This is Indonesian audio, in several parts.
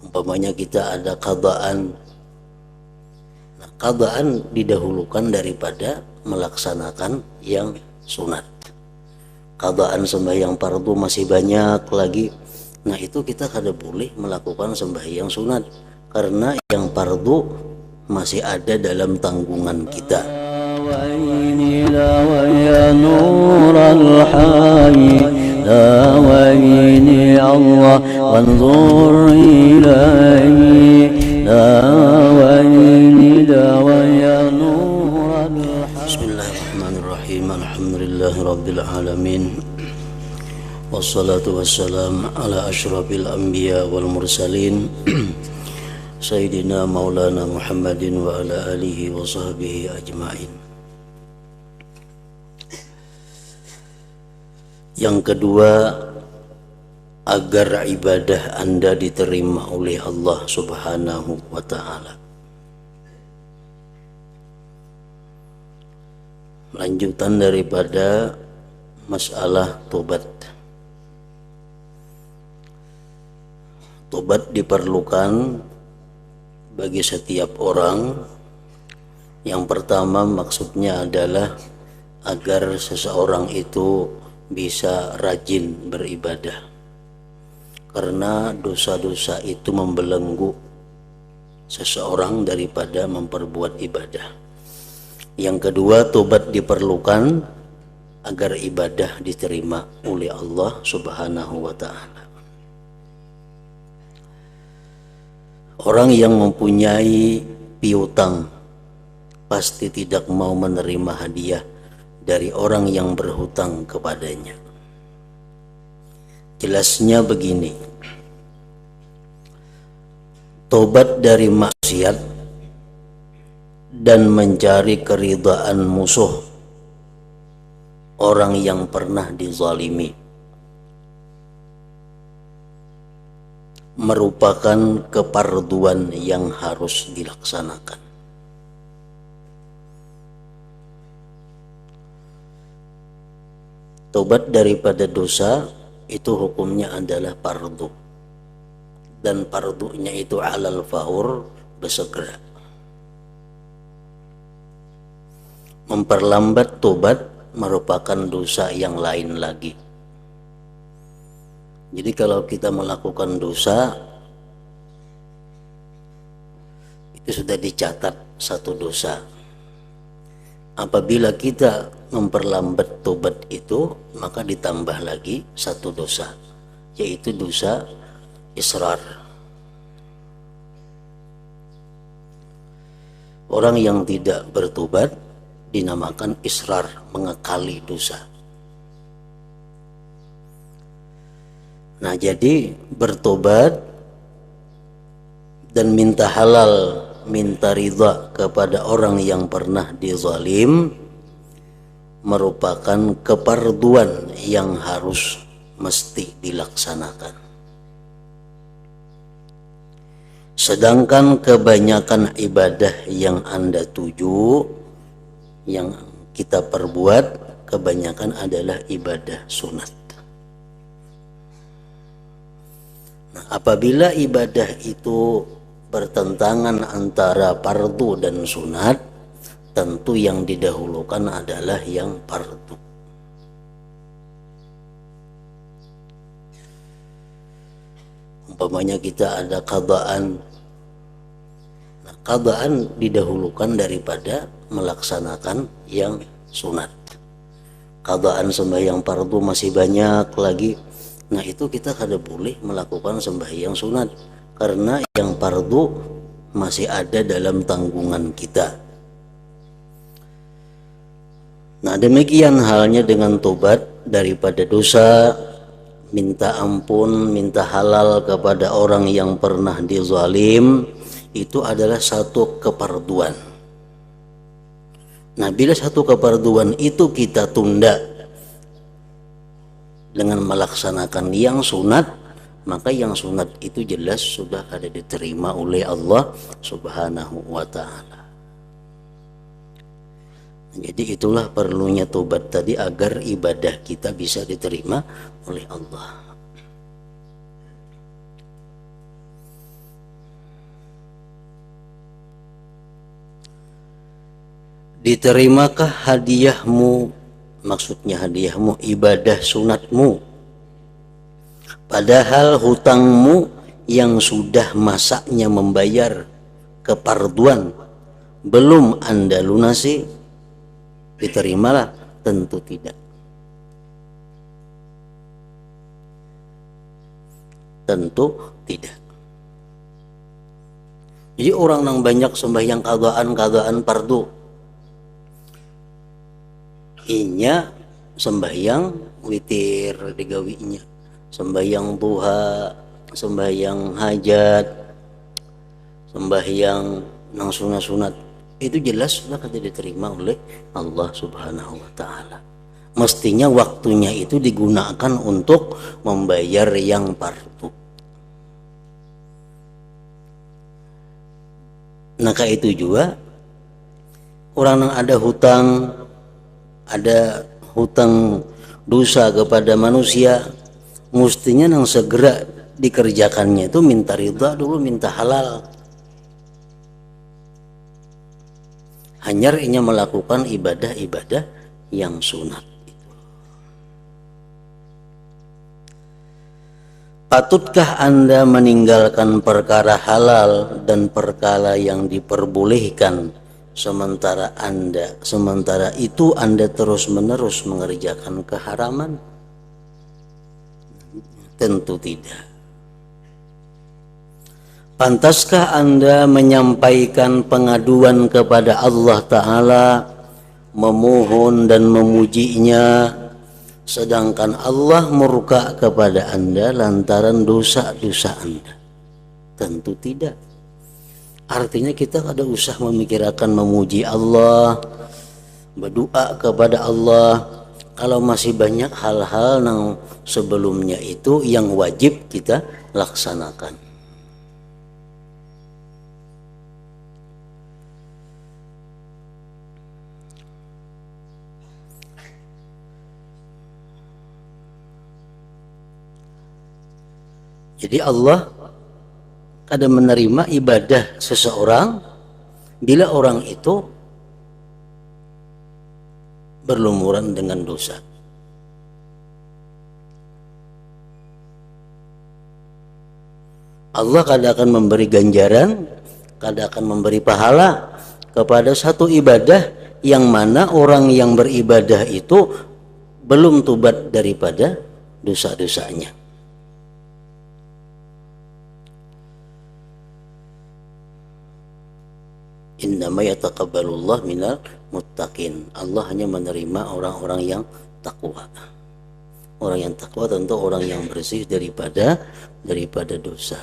Umpamanya kita ada qadaan. Nah, qadaan didahulukan daripada melaksanakan yang sunat. Qadaan sembahyang fardu masih banyak lagi. Nah, itu kita kada boleh melakukan sembahyang sunat karena yang fardu masih ada dalam tanggungan kita. Bismillahirrahmanirrahim. Alhamdulillahirabbil alamin. Wassalatu wassalam ala asyrafil anbiya wal mursalin Sayyidina Maulana Muhammadin wa ala alihi wa sahbihi ajma'in. Yang kedua, agar ibadah Anda diterima oleh Allah Subhanahu wa ta'ala. Lanjutan daripada masalah tobat. Tobat diperlukan bagi setiap orang. Yang pertama maksudnya adalah agar seseorang itu bisa rajin beribadah, karena dosa-dosa itu membelenggu seseorang daripada memperbuat ibadah. Yang kedua, tobat diperlukan agar ibadah diterima oleh Allah Subhanahu wa ta'ala. Orang yang mempunyai piutang pasti tidak mau menerima hadiah dari orang yang berhutang kepadanya. Jelasnya begini, tobat dari maksiat dan mencari keridhaan musuh orang yang pernah dizalimi merupakan keparduan yang harus dilaksanakan. Tobat daripada dosa itu hukumnya adalah fardu, dan fardunya itu alal faur, bersegera. Memperlambat tobat merupakan dosa yang lain lagi. Jadi kalau kita melakukan dosa, itu sudah dicatat satu dosa. Apabila kita memperlambat tobat itu, maka ditambah lagi satu dosa, yaitu dosa israr. Orang yang tidak bertobat dinamakan israr, mengekali dosa. Nah, jadi bertobat dan minta halal, minta ridha kepada orang yang pernah dizalim merupakan keparduan yang harus mesti dilaksanakan. Sedangkan kebanyakan ibadah yang Anda tuju, yang kita perbuat, kebanyakan adalah ibadah sunat. Nah, apabila ibadah itu bertentangan antara fardu dan sunat, tentu yang didahulukan adalah yang fardu. Umpamanya kita ada qadaan. Nah, qadaan didahulukan daripada melaksanakan yang sunat. Qadaan sembahyang fardu masih banyak lagi. Nah, itu kita kada boleh melakukan sembahyang sunat karena yang fardu masih ada dalam tanggungan kita. Nah, demikian halnya dengan tobat daripada dosa, minta ampun, minta halal kepada orang yang pernah dizalim, itu adalah satu keparduan. Nah, bila satu keparduan itu kita tunda dengan melaksanakan yang sunat, maka yang sunat itu jelas sudah ada diterima oleh Allah Subhanahu wa ta'ala. Jadi itulah perlunya tobat tadi, agar ibadah kita bisa diterima oleh Allah. Diterimakah hadiahmu, maksudnya hadiahmu ibadah sunatmu, padahal hutangmu yang sudah masaknya membayar keparduan belum Anda lunasi? Diterimalah? Tentu tidak. Tentu tidak. Jadi orang yang banyak sembahyang qadaan fardu, inya sembahyang witir digawinya, sembahyang duha, sembahyang hajat, sembahyang nang sunat-sunat, itu jelas sudah kada diterima oleh Allah Subhanahu wa taala. Mestinya waktunya itu digunakan untuk membayar yang fardu. Maka itu juga orang yang ada hutang dosa kepada manusia, mestinya yang segera dikerjakannya itu minta ridha dulu, minta halal. Hanya inya melakukan ibadah-ibadah yang sunat. Patutkah Anda meninggalkan perkara halal dan perkara yang diperbolehkan, sementara itu Anda terus-menerus mengerjakan keharaman? Tentu tidak. Pantaskah Anda menyampaikan pengaduan kepada Allah Ta'ala, memohon dan memujinya, sedangkan Allah murka kepada Anda lantaran dosa-dosa Anda? Tentu tidak. Artinya kita kada usah memikirkan memuji Allah, berdoa kepada Allah, kalau masih banyak hal-hal yang sebelumnya itu yang wajib kita laksanakan. Jadi Allah kadang menerima ibadah seseorang bila orang itu berlumuran dengan dosa. Allah kadang akan memberi ganjaran, kadang akan memberi pahala kepada satu ibadah yang mana orang yang beribadah itu belum tobat daripada dosa-dosanya. Innama yataqabbalullah minal muttaqin. Allah hanya menerima orang-orang yang takwa. Orang yang takwa tentu orang yang bersih daripada dosa.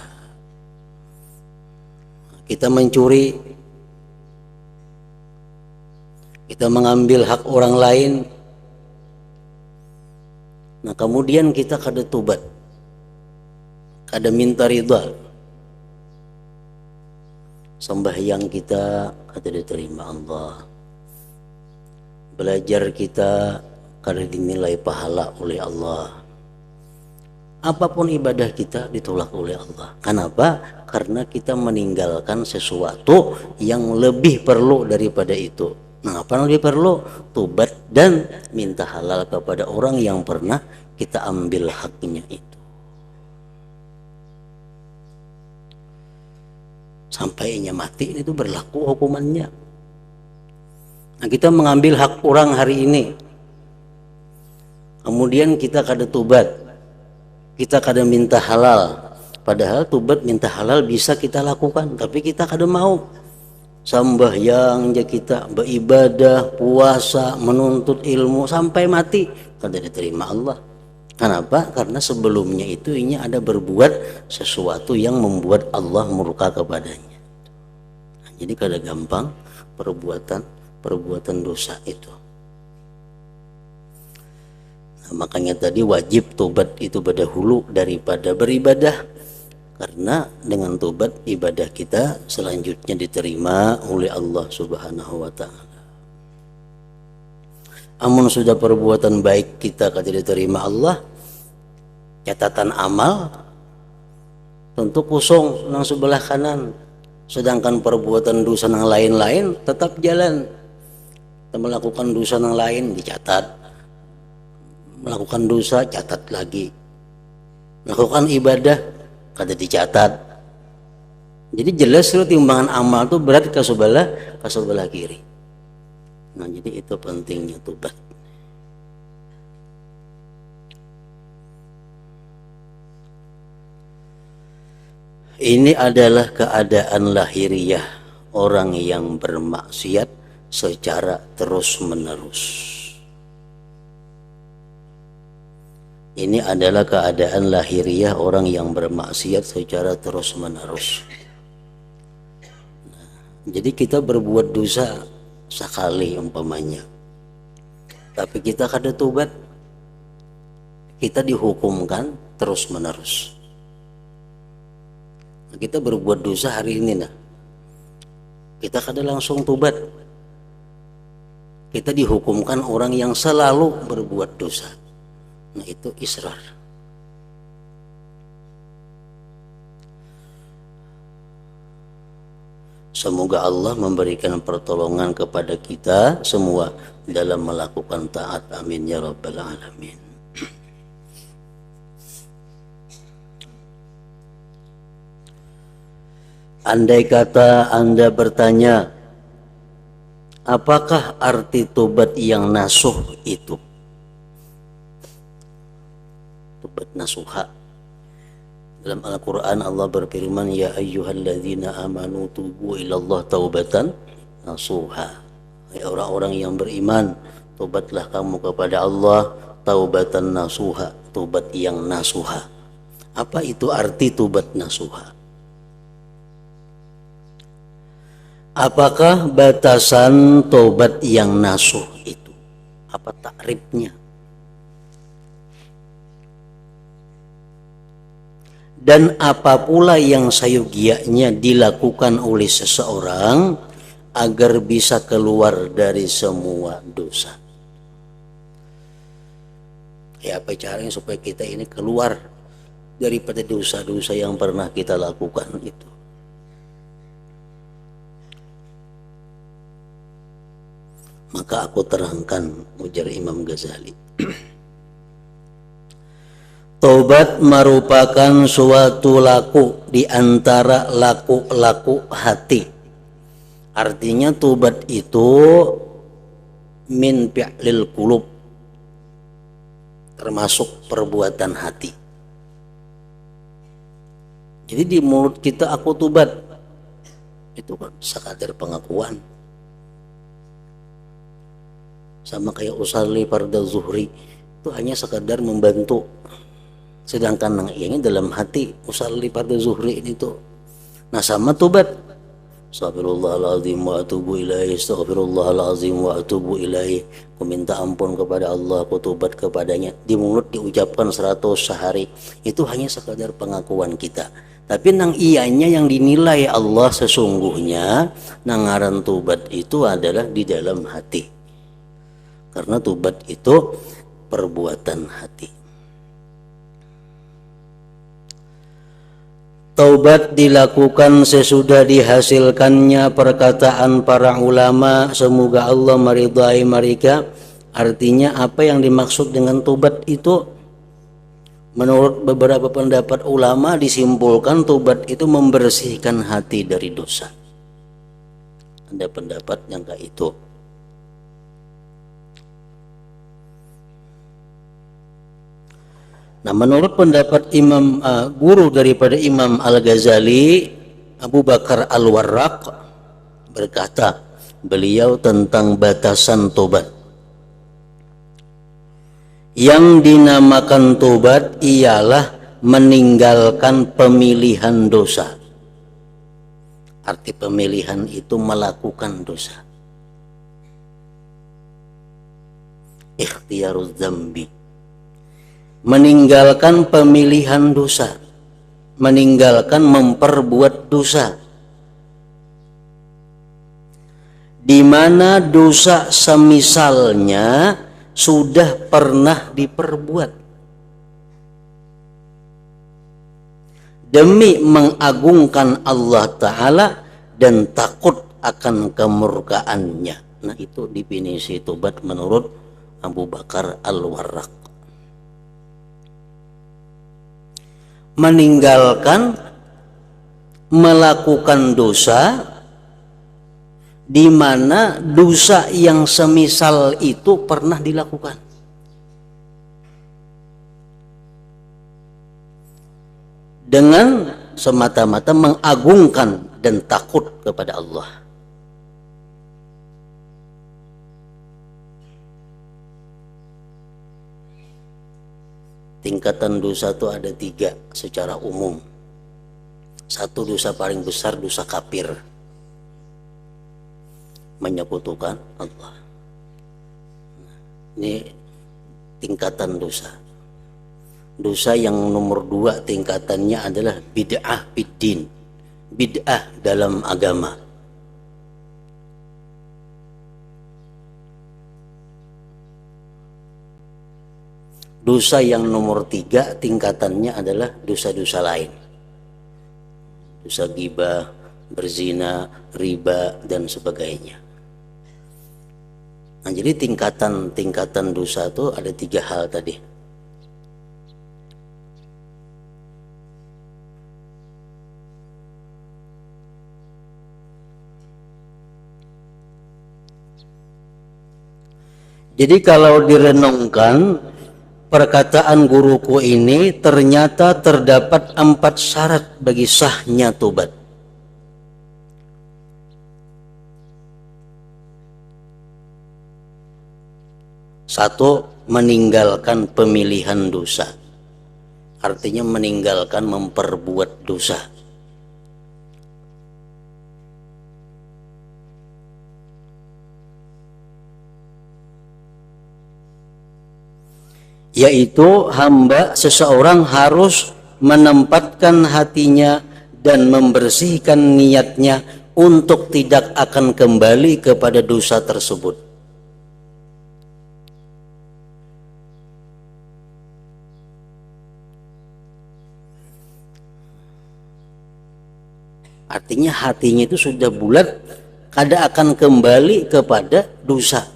Kita mencuri, kita mengambil hak orang lain, nah kemudian kita kada tobat, kada minta ridha, sembahyang kita kada diterima Allah, belajar kita kada dinilai pahala oleh Allah, apapun ibadah kita ditolak oleh Allah. Kenapa? Karena kita meninggalkan sesuatu yang lebih perlu daripada itu. Nah, apa yang lebih perlu? Tobat dan minta halal kepada orang yang pernah kita ambil haknya itu. Sampai inya mati itu berlaku hukumannya. Nah, kita mengambil hak orang hari ini, kemudian kita kada tobat, kita kada minta halal. Padahal tobat minta halal bisa kita lakukan, tapi kita kada mau. Sembahyang aja kita, beribadah, puasa, menuntut ilmu sampai mati kada diterima Allah. Kenapa? Karena sebelumnya itu ini ada berbuat sesuatu yang membuat Allah murka kepadanya. Nah, jadi kada gampang perbuatan dosa itu. Nah, makanya tadi wajib tobat itu berdahulu daripada beribadah, karena dengan tobat ibadah kita selanjutnya diterima oleh Allah Subhanahu wa taala. Amun sudah perbuatan baik kita kada diterima Allah, catatan amal tentu kosong nang sebelah kanan, sedangkan perbuatan dosa nang lain-lain tetap jalan. Kita melakukan dosa yang lain dicatat, melakukan dosa catat lagi, melakukan ibadah kada dicatat. Jadi jelas lo timbangan amal tuh berat ke sebelah kiri. Nah, jadi itu pentingnya tobat. Ini adalah keadaan lahiriah orang yang bermaksiat secara terus-menerus. Ini adalah keadaan lahiriah orang yang bermaksiat secara terus-menerus. Nah, jadi kita berbuat dosa sekali umpamanya, tapi kita kada tobat, kita dihukumkan terus-menerus. Kita berbuat dosa hari ini, nah kita kada langsung tobat, kita dihukumkan orang yang selalu berbuat dosa. Nah, itu israr. Semoga Allah memberikan pertolongan kepada kita semua dalam melakukan taat. Amin ya rabbal alamin. Andai kata Anda bertanya, apakah arti tobat yang nasuh itu? Tobat nasuha. Dalam Al-Quran Allah berfirman, ya ayyuhalladzina amanu tubu ilallah taubatan nasuha. Hai orang-orang yang beriman, tobatlah kamu kepada Allah taubatan nasuha, tobat yang nasuha. Apa itu arti tobat nasuha? Apakah batasan tobat yang nasuh itu? Apa takrifnya? Dan apa pula yang sayogianya dilakukan oleh seseorang agar bisa keluar dari semua dosa? Ya, apa caranya supaya kita ini keluar daripada dosa-dosa yang pernah kita lakukan itu? Maka aku terangkan, ujar Imam Ghazali. Taubat merupakan suatu laku di antara laku-laku hati. Artinya taubat itu min fi'lil qulub, termasuk perbuatan hati. Jadi di mulut kita aku taubat, itu kan sekadar pengakuan. Sama kayak usalli fardhu zuhri, itu hanya sekadar membantu. Sedangkan yang ini dalam hati usalli fardhu zuhri ini tuh. Nah, sama tobat. Astaghfirullahaladzim wa atubu ilaihi, astaghfirullahaladzim wa atubu ilaihi. Aku minta ampun kepada Allah, aku tobat kepadanya. Di mulut diucapkan 100 sehari. Itu hanya sekadar pengakuan kita. Tapi nang ianya yang dinilai Allah sesungguhnya, nangaran tobat itu adalah di dalam hati. Karena tobat itu perbuatan hati. Taubat dilakukan sesudah dihasilkannya perkataan para ulama, semoga Allah meridai mereka. Artinya apa yang dimaksud dengan taubat itu? Menurut beberapa pendapat ulama disimpulkan taubat itu membersihkan hati dari dosa. Ada pendapat yang kayak itu. Nah, menurut pendapat guru daripada Imam Al-Ghazali, Abu Bakar Al-Warraq berkata, beliau tentang batasan tobat. Yang dinamakan tobat ialah meninggalkan pemilihan dosa. Arti pemilihan itu melakukan dosa. Ikhtiyaruz dzambi. Meninggalkan pemilihan dosa, meninggalkan memperbuat dosa, di mana dosa semisalnya sudah pernah diperbuat demi mengagungkan Allah Ta'ala dan takut akan kemurkaannya. Nah itu definisi tobat menurut Abu Bakar Al-Warraq. Meninggalkan melakukan dosa di mana dosa yang semisal itu pernah dilakukan. Dengan semata-mata mengagungkan dan takut kepada Allah. Tingkatan dosa itu ada 3 secara umum. 1 dosa paling besar, dosa kafir, menyekutukan Allah. Ini tingkatan dosa. Dosa yang nomor 2 tingkatannya adalah bid'ah biddin, bid'ah dalam agama. Dosa yang nomor 3 tingkatannya adalah dosa-dosa lain. Dosa ghibah, berzina, riba, dan sebagainya. Nah, jadi tingkatan dosa itu ada 3 hal tadi. Jadi kalau direnungkan, perkataan guruku ini ternyata terdapat 4 syarat bagi sahnya tobat. Satu, meninggalkan pemilihan dosa. Artinya meninggalkan memperbuat dosa. Yaitu seseorang harus menempatkan hatinya dan membersihkan niatnya untuk tidak akan kembali kepada dosa tersebut. Artinya hatinya itu sudah bulat, kada akan kembali kepada dosa.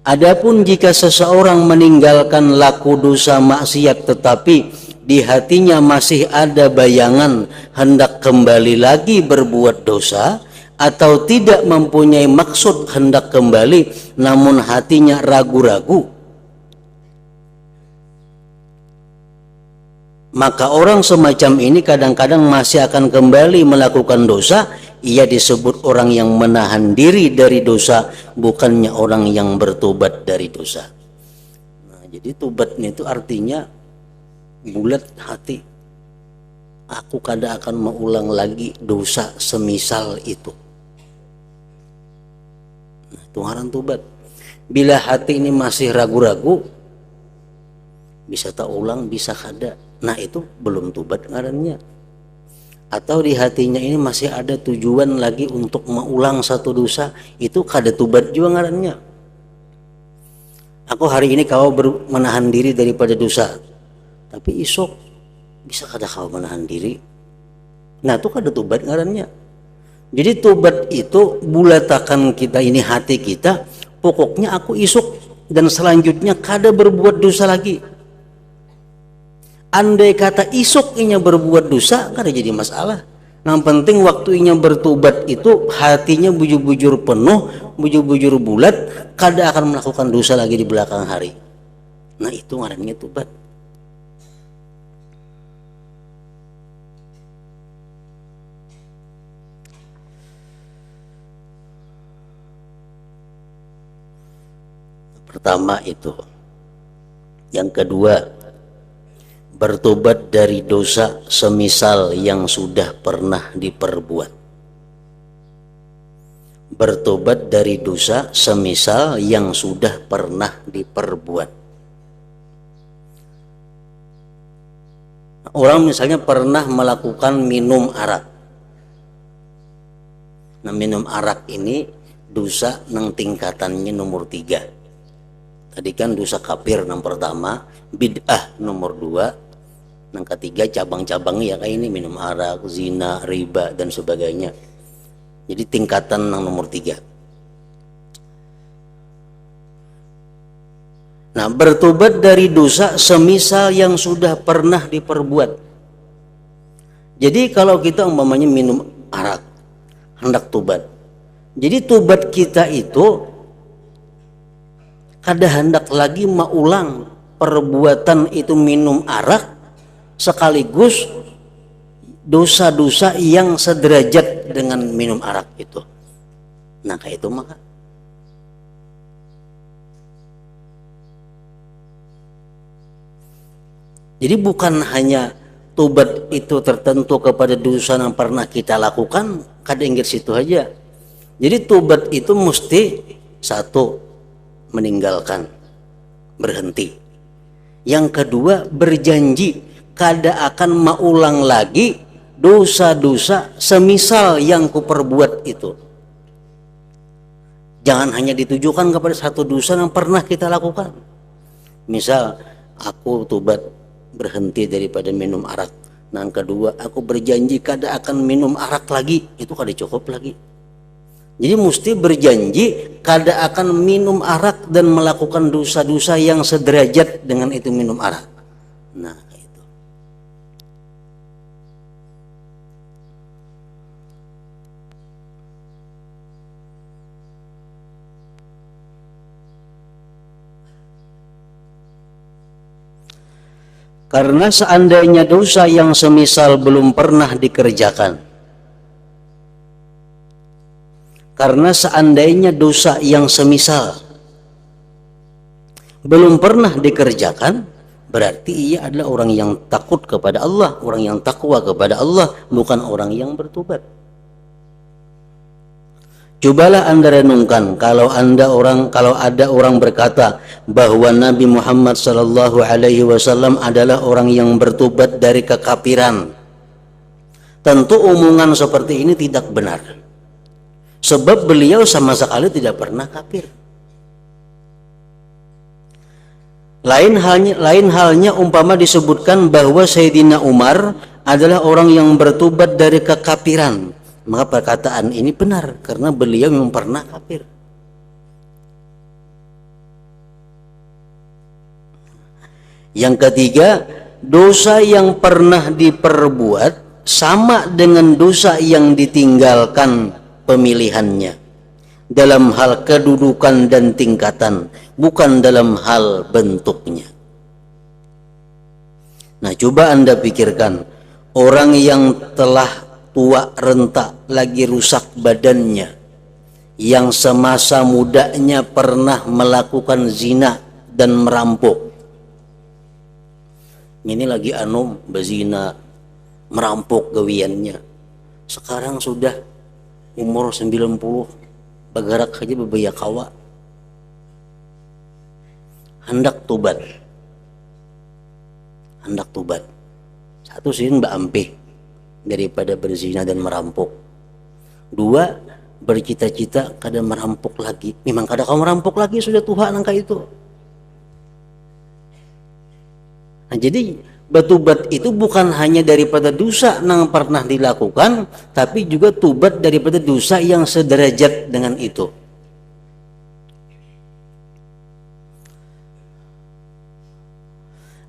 Adapun jika seseorang meninggalkan laku dosa maksiat tetapi di hatinya masih ada bayangan hendak kembali lagi berbuat dosa, atau tidak mempunyai maksud hendak kembali namun hatinya ragu-ragu, maka orang semacam ini kadang-kadang masih akan kembali melakukan dosa. Ia disebut orang yang menahan diri dari dosa, bukannya orang yang bertobat dari dosa. Nah, jadi tobatnya itu artinya bulat hati. Aku kada akan mengulang lagi dosa semisal itu. Nah, itu ngaran tobat. Bila hati ini masih ragu-ragu, bisa tak ulang, bisa kada. Nah, itu belum tobat ngarannya. Atau di hatinya ini masih ada tujuan lagi untuk mengulang satu dosa, itu kada tobat juga ngarannya. Aku hari ini kau menahan diri daripada dosa, tapi esok bisa kada kau menahan diri. Nah, itu kada tobat ngarannya. Jadi tobat itu bulatakan kita ini hati kita, pokoknya aku esok dan selanjutnya kada berbuat dosa lagi. Andai kata isuknya berbuat dosa, kada jadi masalah. Yang penting waktunya bertobat itu hatinya bujur-bujur penuh, bujur-bujur bulat, kada akan melakukan dosa lagi di belakang hari. Nah, itu ngarannya tobat. Pertama itu. Yang kedua, bertobat dari dosa semisal yang sudah pernah diperbuat. Bertobat dari dosa semisal yang sudah pernah diperbuat. Orang misalnya pernah melakukan minum arak. Nah, minum arak ini dosa yang tingkatannya nomor 3. Tadi kan dosa kafir yang pertama, bid'ah nomor 2. Yang ketiga cabang-cabangnya ya kayak ini, minum arak, zina, riba, dan sebagainya. Jadi tingkatan yang nomor 3. Nah, bertobat dari dosa semisal yang sudah pernah diperbuat. Jadi kalau kita umpamanya minum arak, hendak tobat. Jadi tobat kita itu kada hendak lagi mengulang perbuatan itu minum arak, sekaligus dosa-dosa yang sederajat dengan minum arak itu. Nah, kayak itu maka jadi bukan hanya tobat itu tertentu kepada dosa yang pernah kita lakukan, kada inggir situ aja. Jadi tobat itu mesti satu, meninggalkan, berhenti. Yang kedua, berjanji kada akan mengulang lagi dosa-dosa semisal yang kuperbuat itu. Jangan hanya ditujukan kepada satu dosa yang pernah kita lakukan. Misal, aku tobat berhenti daripada minum arak. Yang kedua, aku berjanji kada akan minum arak lagi. Itu kada cukup lagi. Jadi mesti berjanji kada akan minum arak dan melakukan dosa-dosa yang sederajat dengan itu minum arak. Nah, itu. Karena seandainya dosa yang semisal belum pernah dikerjakan, karena seandainya dosa yang semisal belum pernah dikerjakan, berarti ia adalah orang yang takut kepada Allah, orang yang takwa kepada Allah, bukan orang yang bertobat. Cobalah Anda renungkan, kalau ada orang berkata bahwa Nabi Muhammad sallallahu alaihi wasallam adalah orang yang bertobat dari kekafiran, tentu omongan seperti ini tidak benar. Sebab beliau sama sekali tidak pernah kafir. Lain halnya umpama disebutkan bahwa Sayyidina Umar adalah orang yang bertobat dari kekafiran, maka perkataan ini benar karena beliau memang pernah kafir. Yang ketiga, dosa yang pernah diperbuat sama dengan dosa yang ditinggalkan pemilihannya dalam hal kedudukan dan tingkatan, bukan dalam hal bentuknya. Nah, coba Anda pikirkan, orang yang telah tua renta, lagi rusak badannya, yang semasa mudanya pernah melakukan zina dan merampok, ini lagi bezina, merampok gawiannya, sekarang sudah umur 90, bagarak saja bebaya kawa, hendak tobat. Satu, sih mbak ampih daripada berzina dan merampok. Dua, bercita-cita kada merampok lagi. Memang kada kau merampok lagi, sudah tua nangka itu. Nah, jadi bertobat itu bukan hanya daripada dosa yang pernah dilakukan, tapi juga tobat daripada dosa yang sederajat dengan itu.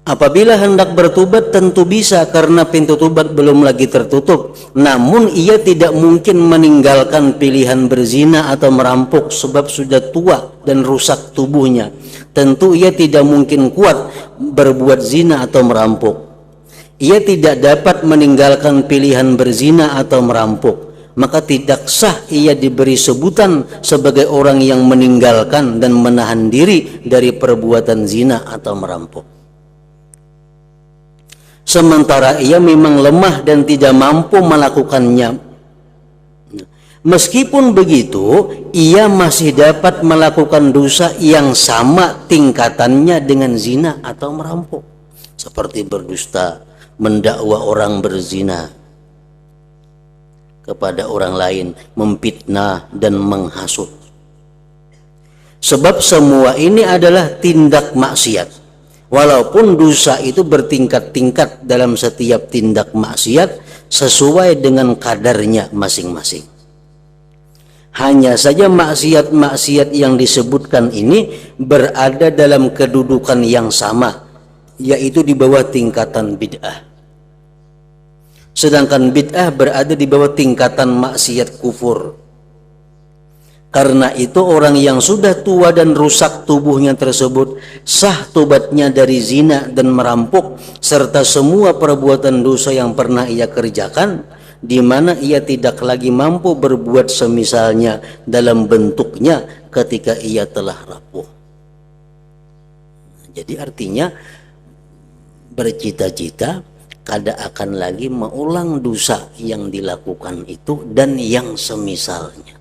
Apabila hendak bertobat tentu bisa karena pintu tobat belum lagi tertutup. Namun ia tidak mungkin meninggalkan pilihan berzina atau merampok sebab sudah tua dan rusak tubuhnya. Tentu ia tidak mungkin kuat berbuat zina atau merampok. Ia tidak dapat meninggalkan pilihan berzina atau merampok. Maka tidak sah ia diberi sebutan sebagai orang yang meninggalkan dan menahan diri dari perbuatan zina atau merampok. Sementara ia memang lemah dan tidak mampu melakukannya. Meskipun begitu, ia masih dapat melakukan dosa yang sama tingkatannya dengan zina atau merampok, seperti berdusta, mendakwa orang berzina kepada orang lain, memfitnah dan menghasut. Sebab semua ini adalah tindak maksiat. Walaupun dosa itu bertingkat-tingkat dalam setiap tindak maksiat sesuai dengan kadarnya masing-masing. Hanya saja maksiat-maksiat yang disebutkan ini berada dalam kedudukan yang sama, yaitu di bawah tingkatan bid'ah. Sedangkan bid'ah berada di bawah tingkatan maksiat kufur. Karena itu orang yang sudah tua dan rusak tubuhnya tersebut, sah tobatnya dari zina dan merampok serta semua perbuatan dosa yang pernah ia kerjakan, di mana ia tidak lagi mampu berbuat semisalnya dalam bentuknya ketika ia telah rapuh. Jadi artinya bercita-cita kada akan lagi mengulang dosa yang dilakukan itu dan yang semisalnya.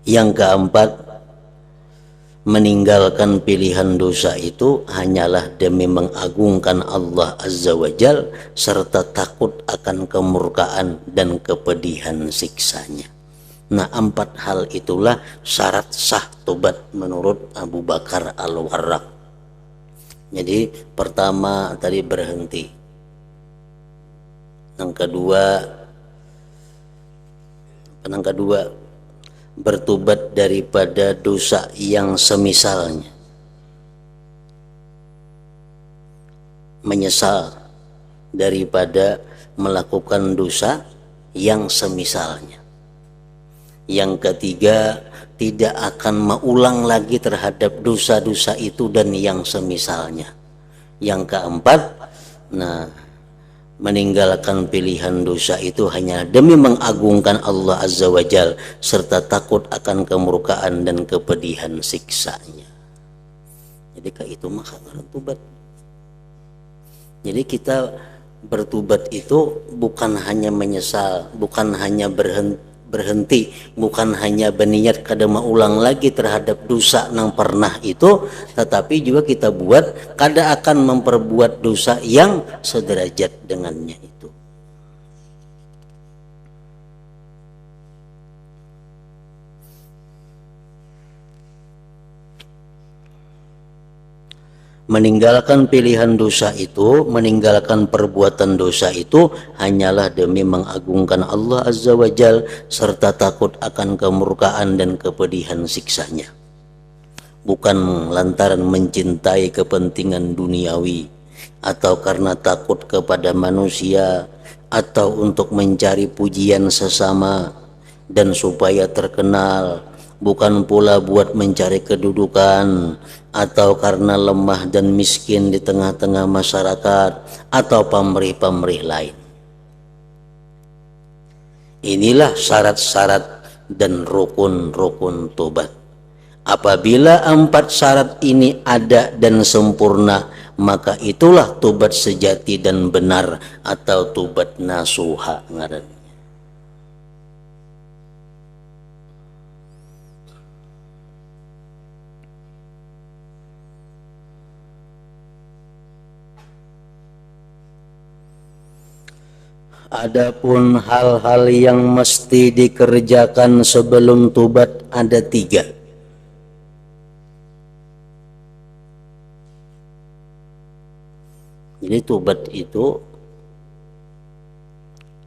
Yang keempat, meninggalkan pilihan dosa itu hanyalah demi mengagungkan Allah Azza wa Jal serta takut akan kemurkaan dan kepedihan siksanya. Nah, 4 hal itulah syarat sah tobat menurut Abu Bakar Al-Warraq. Jadi pertama tadi berhenti. Yang kedua bertobat daripada dosa yang semisalnya, menyesal daripada melakukan dosa yang semisalnya. Yang ketiga, tidak akan mengulang lagi terhadap dosa-dosa itu dan yang semisalnya. Yang keempat, meninggalkan pilihan dosa itu hanya demi mengagungkan Allah Azza wa Jal serta takut akan kemurkaan dan kepedihan siksanya. Jadi itu maka bertobat. Jadi kita bertobat itu bukan hanya menyesal, bukan hanya berhenti, bukan hanya berniat kada mengulang lagi terhadap dosa yang pernah itu, tetapi juga kita buat kada akan memperbuat dosa yang sederajat dengannya itu. Meninggalkan pilihan dosa itu, meninggalkan perbuatan dosa itu hanyalah demi mengagungkan Allah Azza wa Jal serta takut akan kemurkaan dan kepedihan siksanya. Bukan lantaran mencintai kepentingan duniawi atau karena takut kepada manusia atau untuk mencari pujian sesama dan supaya terkenal, bukan pula buat mencari kedudukan atau karena lemah dan miskin di tengah-tengah masyarakat atau pamrih-pamrih lain. Inilah syarat-syarat dan rukun-rukun tobat. Apabila 4 syarat ini ada dan sempurna, maka itulah tobat sejati dan benar atau tobat nasuha ngaran. Adapun hal-hal yang mesti dikerjakan sebelum tobat ada 3. Jadi tobat itu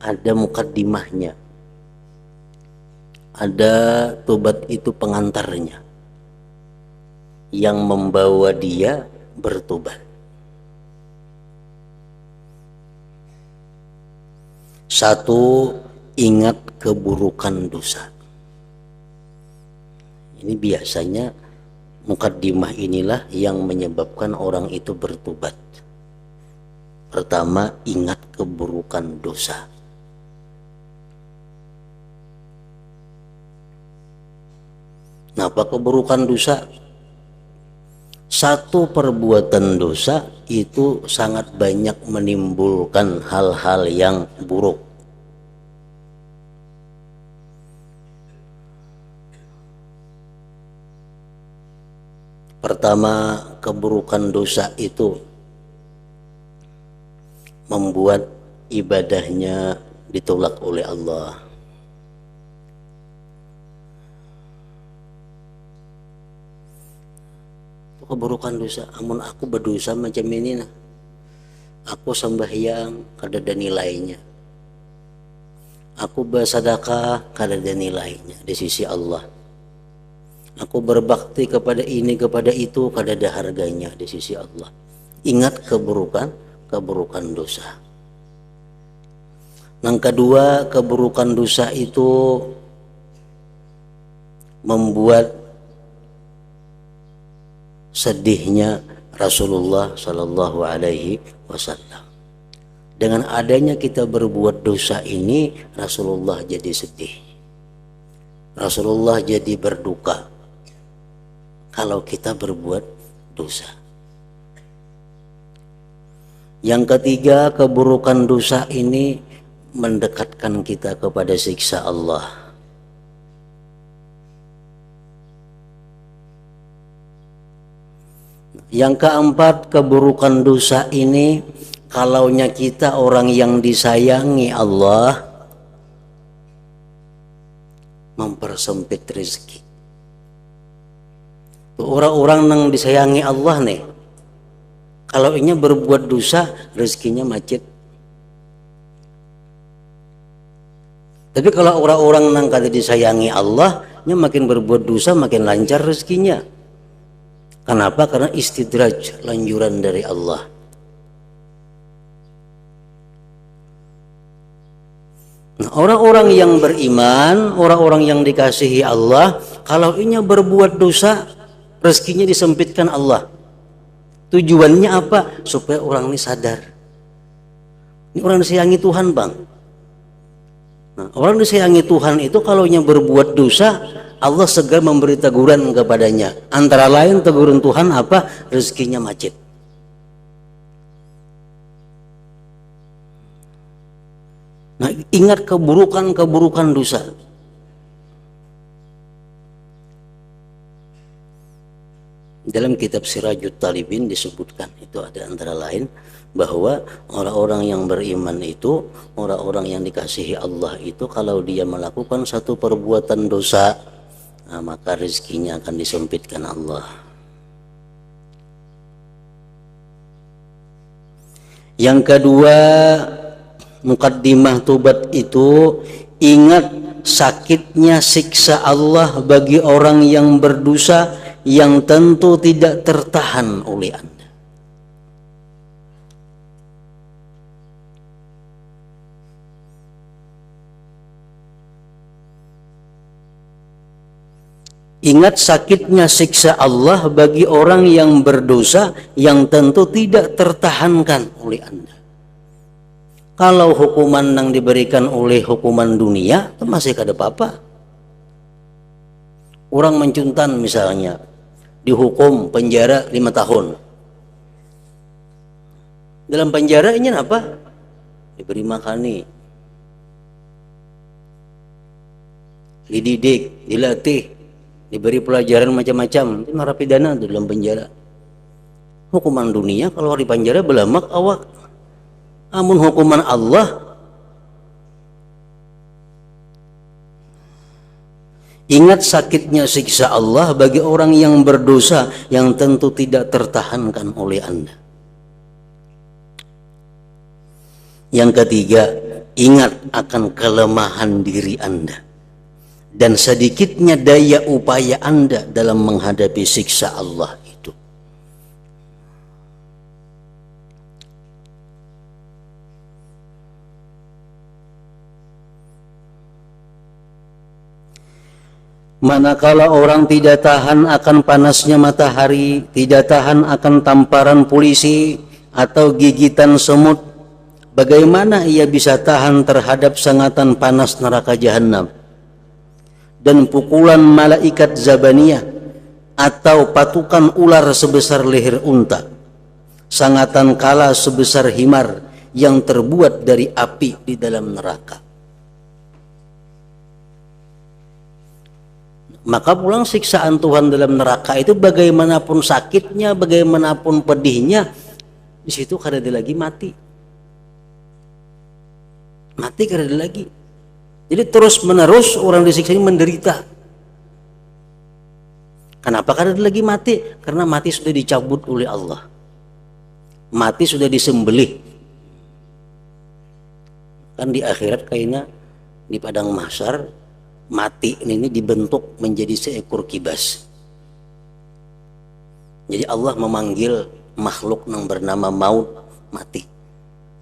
ada mukaddimahnya, ada tobat itu pengantarnya yang membawa dia bertobat. 1, ingat keburukan dosa. Ini biasanya mukaddimah inilah yang menyebabkan orang itu bertobat. Pertama, ingat keburukan dosa. Apa keburukan dosa? 1 perbuatan dosa itu sangat banyak menimbulkan hal-hal yang buruk. Pertama, keburukan dosa itu membuat ibadahnya ditolak oleh Allah. Keburukan dosa, amun aku berdosa macam ini nah, Aku sembahyang kada ada nilainya, aku bersedekah kada ada nilainya di sisi Allah, aku berbakti kepada ini kepada itu kada ada harganya di sisi Allah. Ingat keburukan dosa. Yang kedua, keburukan dosa itu membuat sedihnya Rasulullah Shallallahu Alaihi Wasallam. Dengan adanya kita berbuat dosa ini, Rasulullah jadi sedih, Rasulullah jadi berduka kalau kita berbuat dosa. Yang ketiga, keburukan dosa ini mendekatkan kita kepada siksa Allah. Yang keempat, keburukan dosa ini kalaunya kita orang yang disayangi Allah, mempersempit rezeki. Orang-orang yang disayangi Allah nih, kalau ini berbuat dosa, rezekinya macet. Tapi kalau orang-orang yang kada disayangi Allah, makin berbuat dosa makin lancar rezekinya. Kenapa? Karena istidraj, lanjuran dari Allah. Nah, orang-orang yang beriman, orang-orang yang dikasihi Allah, kalau ini berbuat dosa, rezekinya disempitkan Allah. Tujuannya apa? Supaya orang ini sadar. Ini orang disayangi Tuhan, Bang. Nah, orang disayangi Tuhan itu kalau berbuat dosa, Allah segera memberi teguran kepadanya. Antara lain teguran Tuhan apa? Rezekinya macet. Nah, ingat keburukan dosa. Dalam kitab Sirajut Talibin disebutkan, itu ada antara lain bahwa orang-orang yang beriman itu, orang-orang yang dikasihi Allah itu, kalau dia melakukan satu perbuatan dosa, nah, maka rezekinya akan disempitkan Allah. Yang kedua, mukaddimah tobat itu, ingat sakitnya siksa Allah bagi orang yang berdosa yang tentu tidak tertahan oleh Anda. Ingat sakitnya siksa Allah bagi orang yang berdosa yang tentu tidak tertahankan oleh Anda. Kalau hukuman yang diberikan oleh hukuman dunia, itu masih kada apa-apa. Orang mencuntan misalnya, dihukum penjara 5 tahun. Dalam penjara ini apa? Diberi makani, dididik, dilatih, diberi pelajaran macam-macam. Itu narapidana dalam penjara. Hukuman dunia kalau di penjara belamak awak. Amun hukuman Allah, ingat sakitnya siksa Allah bagi orang yang berdosa yang tentu tidak tertahankan oleh Anda. Yang ketiga, ingat akan kelemahan diri Anda dan sedikitnya daya upaya Anda dalam menghadapi siksa Allah itu. Manakala orang tidak tahan akan panasnya matahari, tidak tahan akan tamparan polisi atau gigitan semut, bagaimana ia bisa tahan terhadap sengatan panas neraka jahanam dan pukulan malaikat zabaniyah atau patukan ular sebesar leher unta, sengatan kala sebesar himar yang terbuat dari api di dalam neraka? Maka pulang siksaan Tuhan dalam neraka itu bagaimanapun sakitnya, bagaimanapun pedihnya, di situ kada ada lagi mati. Mati kada ada lagi. Jadi terus menerus orang disiksa ini menderita. Kenapa kada ada lagi mati? Karena mati sudah dicabut oleh Allah. Mati sudah disembelih Kan di akhirat kayaknya di padang mahsyar mati ini dibentuk menjadi seekor kibas. Jadi Allah memanggil makhluk yang bernama maut mati.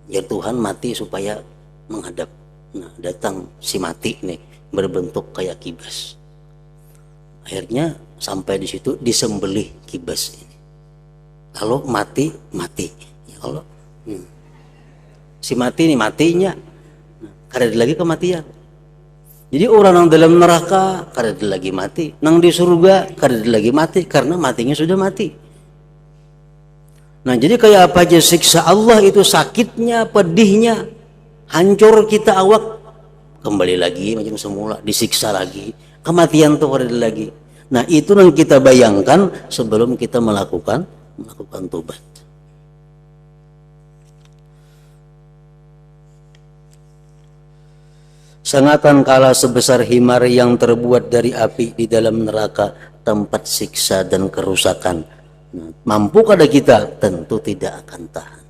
Ya Tuhan mati supaya menghadap. Nah, datang si mati nih berbentuk kayak kibas. Akhirnya sampai di situ disembelih kibas ini. Kalau mati, ya Allah. Si mati nih matinya, kada ada lagi kematian. Jadi orang yang dalam neraka kada ada lagi mati, nang di surga kada ada lagi mati karena matinya sudah mati. Nah jadi kayak apa aja siksa Allah itu sakitnya, pedihnya, hancur kita awak, kembali lagi macam semula, disiksa lagi, kematian tuh kada ada lagi. Nah itu yang kita bayangkan sebelum kita melakukan tobat. Sengatan kala sebesar himar yang terbuat dari api di dalam neraka, tempat siksa dan kerusakan. Nah, mampu kada kita? Tentu tidak akan tahan.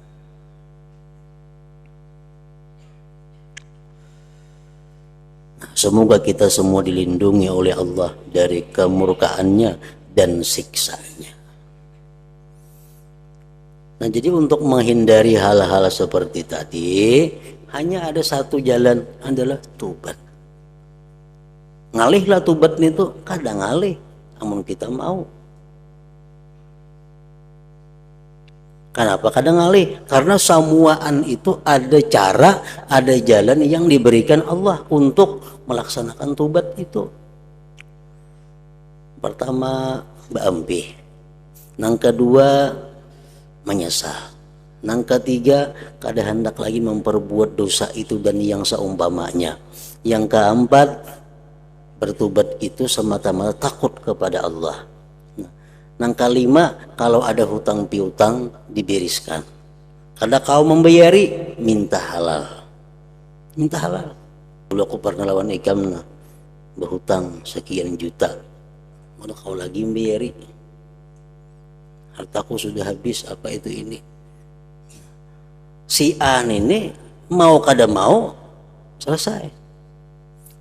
Nah, semoga kita semua dilindungi oleh Allah dari kemurkaannya dan siksanya. Nah jadi untuk menghindari hal-hal seperti tadi, hanya ada satu jalan, adalah tobat. Ngalihlah tobat itu kadang ngalih, namun kita mau. Kenapa kadang ngalih? Karena semuaan itu ada cara, ada jalan yang diberikan Allah untuk melaksanakan tobat itu. Pertama, ba'ampi. Yang kedua, menyesal. Yang ketiga, kada hendak lagi memperbuat dosa itu dan yang seumpamanya. Yang keempat, bertobat itu semata-mata takut kepada Allah. Yang kelima, kalau ada hutang piutang dibereskan. Kada kau membayari, minta halal. Minta halal. Dulu aku pernah lawan ikam berhutang sekian juta. Mana kau lagi membayari? Hartaku sudah habis, apa itu ini? Si A ini mau kada mau selesai.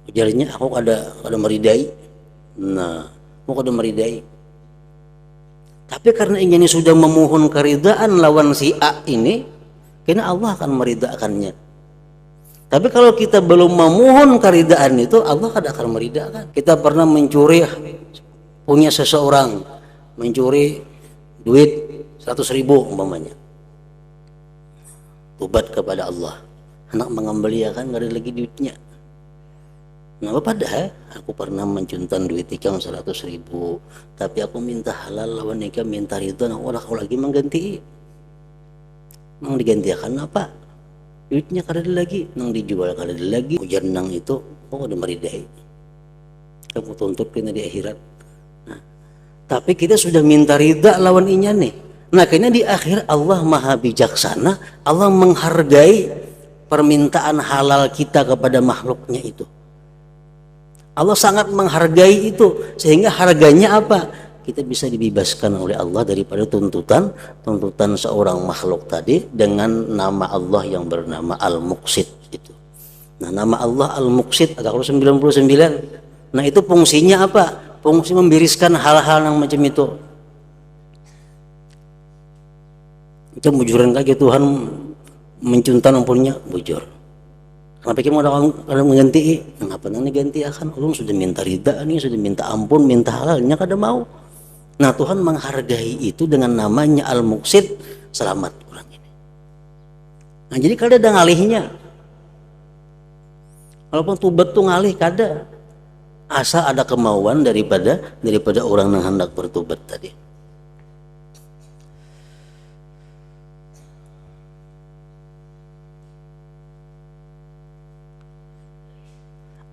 Ujarnya aku kada meridai. Nah, mau kada meridai. Tapi karena ingin sudah memohon keridaan lawan si A ini, kena Allah akan meridakannya. Tapi kalau kita belum memohon keridaan itu, Allah kada akan meridakan. Kita pernah mencuri punya seseorang, mencuri duit 100.000 umpamanya. Tobat kepada Allah, hendak mengembalikan gak ada lagi duitnya. Nah padahal aku pernah mencuntan duit ikam 100.000, tapi aku minta halal lawan ikam, minta ridho, nah orang kau lagi mengganti. Nang digantikan apa? Duitnya kada ada lagi, nang dijual kada ada lagi. Ujar nang itu, ada meridai. Kamu tuntut kena di akhirat. Nah, tapi kita sudah minta ridha lawan inya nih. Nah kayaknya di akhir Allah maha bijaksana, Allah menghargai permintaan halal kita kepada makhluknya itu. Allah sangat menghargai itu, sehingga harganya apa? Kita bisa dibebaskan oleh Allah daripada tuntutan seorang makhluk tadi dengan nama Allah yang bernama Al-Muqsit itu. Nah nama Allah Al-Muqsit ada 99. Nah itu fungsinya apa? Fungsi membereskan hal-hal yang macam itu. Itu bujuran kaki Tuhan mencuntan ampunnya bujur. Kenapa kita mau orang mengganti? Kenapa nang diganti akan? Ulun sudah minta ridha nih, sudah minta ampun, minta halalnya kada mau. Nah Tuhan menghargai itu dengan namanya Al-Muqsit, selamat orang ini. Nah jadi kada ada ngalihnya. Walaupun tobat tuh ngalih kada. Asal ada kemauan daripada orang yang hendak bertobat tadi.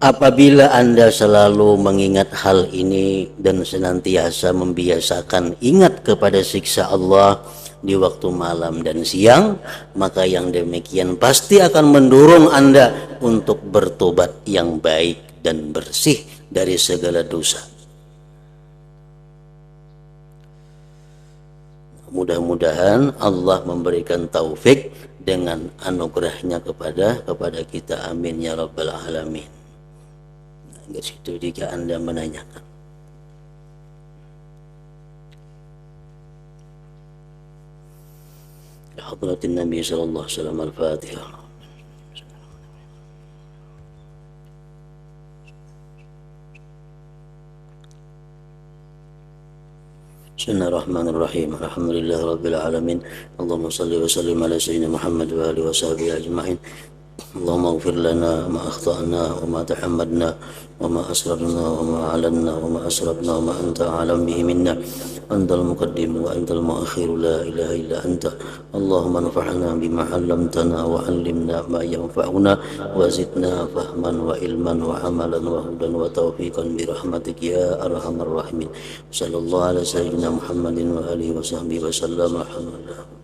Apabila Anda selalu mengingat hal ini dan senantiasa membiasakan ingat kepada siksa Allah di waktu malam dan siang, maka yang demikian pasti akan mendorong Anda untuk bertobat yang baik dan bersih dari segala dosa. Mudah-mudahan Allah memberikan taufik dengan anugerahnya kepada kita. Amin ya rabbal alamin. Nah, ke situ jika Anda menanyakan. Hadratin Nabi sallallahu alaihi wasallam. Al-Fatihah. Bismillahirrahmanirrahim. Alhamdulillahi rabbil alamin. Allahumma shalli wa sallim ala sayyidina Muhammad wa alihi wa sahbihi ajma'in. Allahumma ighfir lana ma akhtana wa ma tahammadna wa ma asrarna wa ma alanna wa ma asrafna wa ma anta a'lam bihi minna. Antal muqaddim wa antal muakhir, la ilaha illa anta. Allahumma anfa'na bima 'allamtana wa 'allimna ma yanfa'una wa zidna fahman wa ilman wa amalan wa hudan wa taufiqan bi rahmatik ya arhamar rahimin. Sallallahu ala sayyidina Muhammadin wa alihi wa sahbihi wa sallam. Alhamdulillah.